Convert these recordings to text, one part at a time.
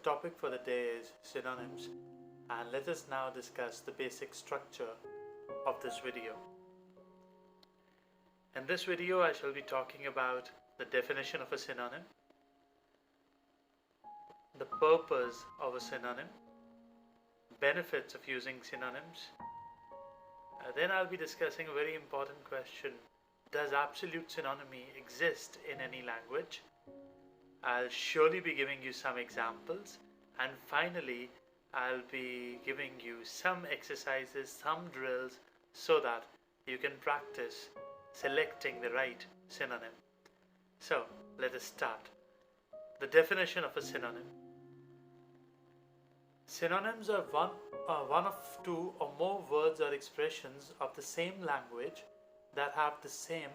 topic for the day is synonyms, and let us now discuss the basic structure of this video. In this video, I shall be talking about the definition of a synonym, the purpose of a synonym, benefits of using synonyms. Then I'll be discussing a very important question: does absolute synonymy exist in any language? I'll surely be giving you some examples, and finally I'll be giving you some exercises, some drills, so that you can practice selecting the right synonym. So let us start. The definition of a synonym. Synonyms are one of two or more words or expressions of the same language that have the same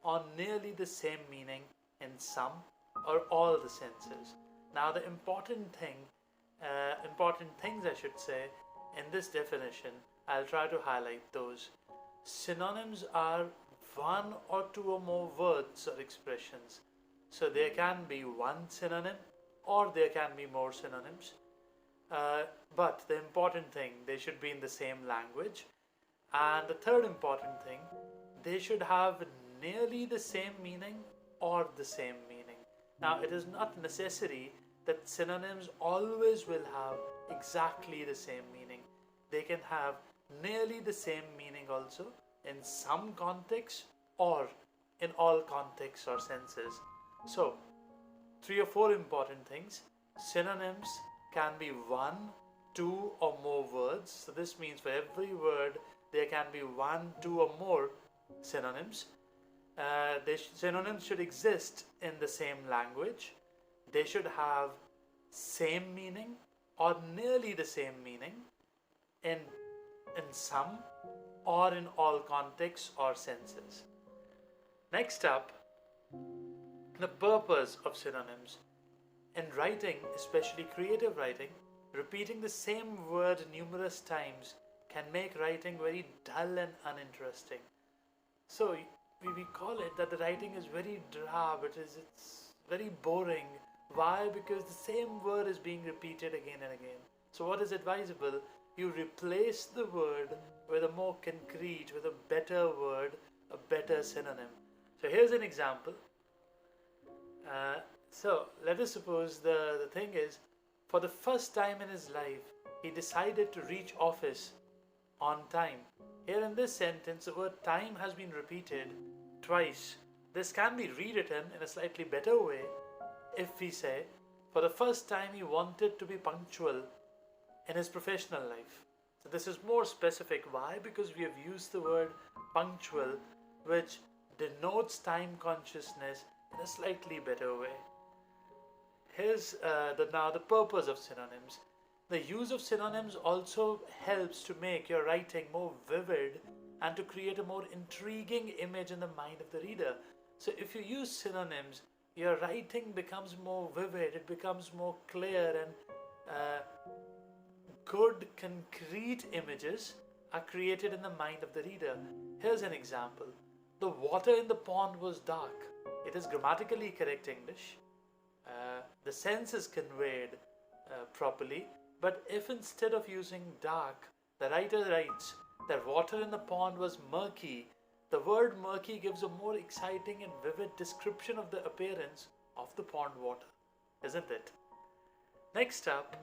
or nearly the same meaning in some or all the senses. Now the important things I should say in this definition, I'll try to highlight those. Synonyms are one or two or more words or expressions. So there can be one synonym or there can be more synonyms. But the important thing, they should be in the same language. And the third important thing, they should have nearly the same meaning or the same meaning. Now, it is not necessary that synonyms always will have exactly the same meaning. They can have nearly the same meaning also in some contexts or in all contexts or senses. So, 3 or 4 important things. Synonyms can be 1, 2 or more words. So this means for every word there can be 1, 2 or more synonyms. Synonyms should exist in the same language. They should have same meaning or nearly the same meaning in some or in all contexts or senses. Next up, the purpose of synonyms. In writing, especially creative writing, repeating the same word numerous times can make writing very dull and uninteresting. So we call it that the writing is very drab, it's very boring. Why? Because the same word is being repeated again and again. So what is advisable? You replace the word with a more concrete, with a better word, a better synonym. So here's an example. So let us suppose the thing is, for the first time in his life, he decided to reach office on time. Here in this sentence, the word time has been repeated twice. This can be rewritten in a slightly better way if we say, for the first time he wanted to be punctual in his professional life. So this is more specific. Why? Because we have used the word punctual, which denotes time consciousness in a slightly better way. Here's now the purpose of synonyms. The use of synonyms also helps to make your writing more vivid and to create a more intriguing image in the mind of the reader. So if you use synonyms, your writing becomes more vivid, it becomes more clear, and good concrete images are created in the mind of the reader. Here's an example. The water in the pond was dark. It is grammatically correct English. The sense is conveyed properly, but if instead of using dark, the writer writes that water in the pond was murky, the word murky gives a more exciting and vivid description of the appearance of the pond water, isn't it? Next up,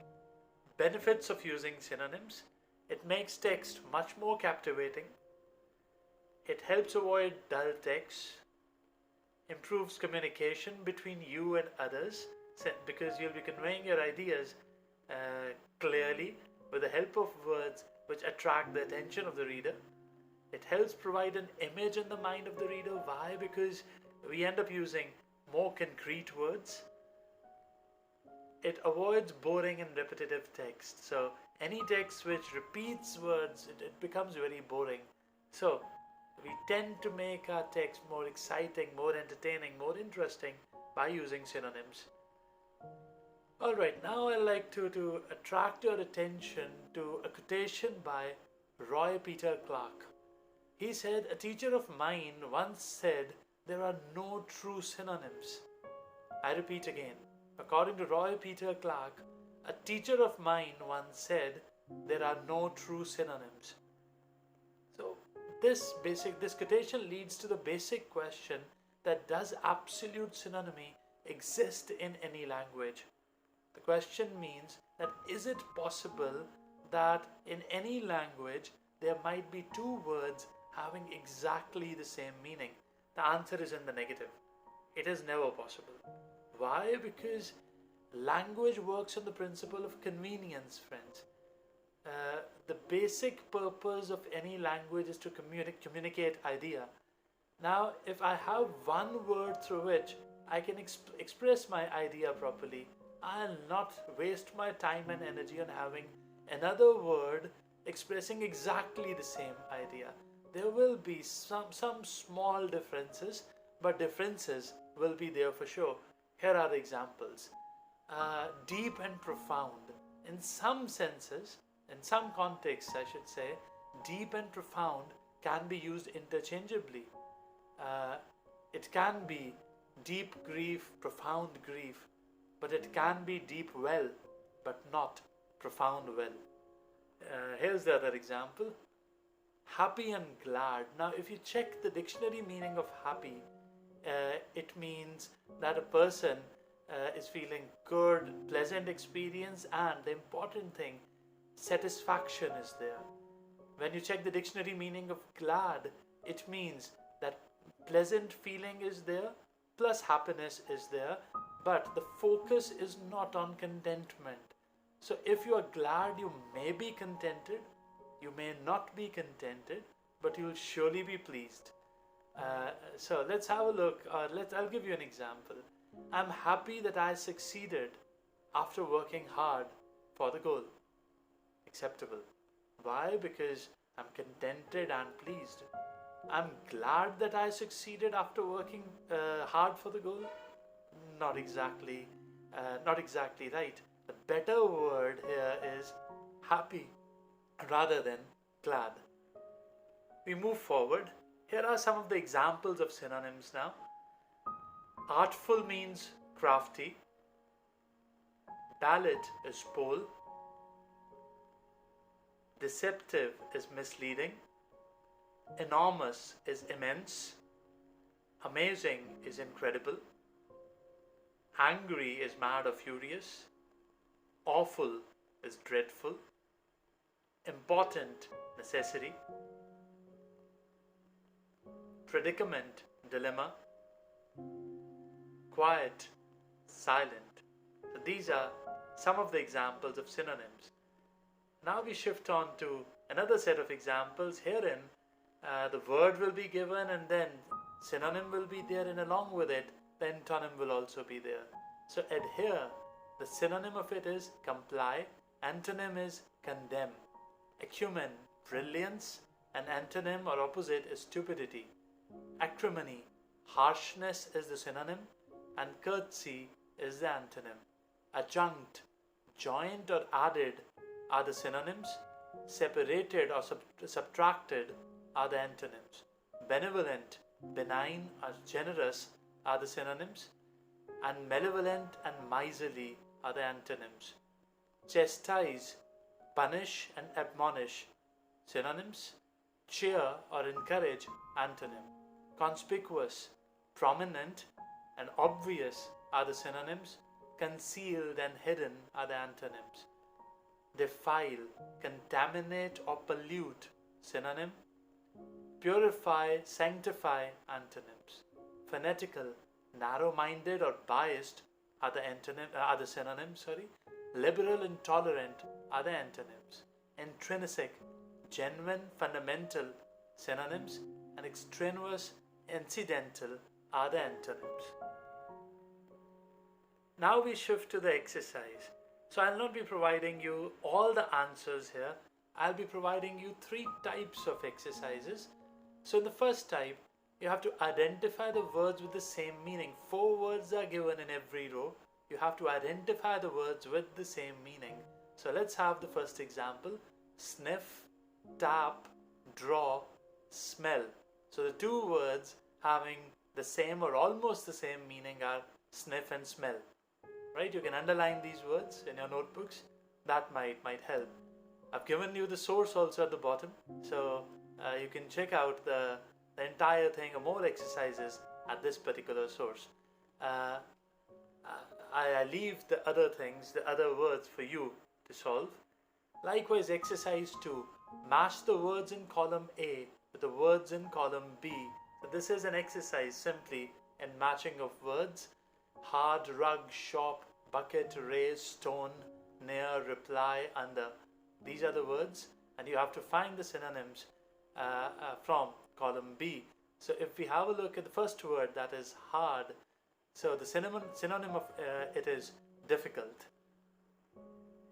benefits of using synonyms. It makes text much more captivating. It helps avoid dull text. Improves communication between you and others, because you'll be conveying your ideas clearly with the help of words which attract the attention of the reader. It helps provide an image in the mind of the reader. Why? Because we end up using more concrete words. It avoids boring and repetitive text. So any text which repeats words, it becomes very boring. So we tend to make our text more exciting, more entertaining, more interesting by using synonyms. Alright, now I'd like to attract your attention to a quotation by Roy Peter Clark. He said, "A teacher of mine once said, there are no true synonyms." I repeat again. According to Roy Peter Clerk, A teacher of mine once said, there are no true synonyms. So this quotation leads to the basic question that does absolute synonymy exist in any language? The question means that is it possible that in any language there might be two words having exactly the same meaning? The answer is in the negative. It is never possible. Why? Because language works on the principle of convenience, friends. The basic purpose of any language is to communicate idea. Now, if I have one word through which I can express my idea properly, I'll not waste my time and energy on having another word expressing exactly the same idea. There will be some small differences, but differences will be there for sure. Here are the examples. Deep and profound. In some senses, in some contexts I should say, deep and profound can be used interchangeably. It can be deep grief, profound grief, but it can be deep well, but not profound well. Here's the other example. Happy and glad. Now, if you check the dictionary meaning of happy, it means that a person is feeling good, pleasant experience, and the important thing, satisfaction is there. When you check the dictionary meaning of glad, it means that pleasant feeling is there, plus happiness is there, but the focus is not on contentment. So if you are glad, you may be contented, you may not be contented, but you will surely be pleased. So let's have a look. I'll give you an example. I'm happy that I succeeded after working hard for the goal. Acceptable. Why? Because I'm contented and pleased. I'm glad that I succeeded after working hard for the goal. Not exactly right. The better word here is happy rather than glad. We move forward. Here are some of the examples of synonyms now. Artful means crafty. Ballot is poll. Deceptive is misleading. Enormous is immense. Amazing is incredible. Angry is mad or furious. Awful is dreadful. Important, necessary. Predicament, dilemma. Quiet, silent. So these are some of the examples of synonyms. Now we shift on to another set of examples. Herein, the word will be given and then synonym will be there, and along with it, the antonym will also be there. So adhere, the synonym of it is comply, antonym is condemn. Acumen, brilliance, and antonym or opposite is stupidity. Acrimony, harshness is the synonym, and courtesy is the antonym. Adjunct, joined or added are the synonyms. Separated or subtracted are the antonyms. Benevolent, benign or generous are the synonyms, and malevolent and miserly are the antonyms. Chastise, punish and admonish, synonyms. Cheer or encourage, antonym. Conspicuous, prominent and obvious are the synonyms. Concealed and hidden are the antonyms. Defile, contaminate or pollute, synonym. Purify, sanctify, antonyms. Fanatical, narrow-minded or biased are the synonyms. Liberal, intolerant are the antonyms. Intrinsic, genuine, fundamental, synonyms, and extraneous, incidental are the antonyms. Now we shift to the exercise. So I'll not be providing you all the answers here. I'll be providing you 3 types of exercises. So in the first type, you have to identify the words with the same meaning. 4 words are given in every row. You have to identify the words with the same meaning. So let's have the first example. Sniff, tap, draw, smell. So the 2 words having the same or almost the same meaning are sniff and smell. right? You can underline these words in your notebooks. That might help. I've given you the source also at the bottom, so you can check out the entire thing or more exercises at this particular source. I leave the other things, the other words for you to solve. Likewise, exercise 2. Match the words in column A with the words in column B. So this is an exercise simply in matching of words. Hard, rug, shop, bucket, raise, stone, near, reply, under. These are the words, and you have to find the synonyms from column B. So if we have a look at the first word, that is hard, so the synonym of it is difficult.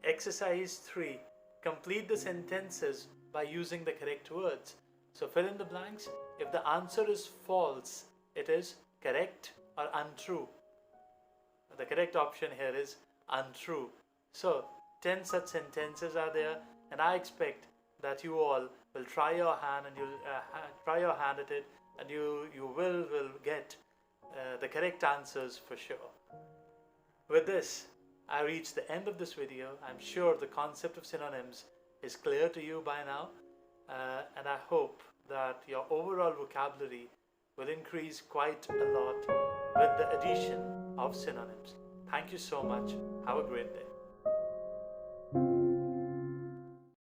Exercise 3. Complete the sentences by using the correct words. So fill in the blanks. If the answer is false, it is correct or untrue. The correct option here is untrue. So 10 such sentences are there, and I expect that you all will try your hand and you'll try your hand at it, and you will get the correct answers for sure. With this, I reach the end of this video. I'm sure the concept of synonyms is clear to you by now, and I hope that your overall vocabulary will increase quite a lot with the addition of synonyms. Thank you so much. Have a great day.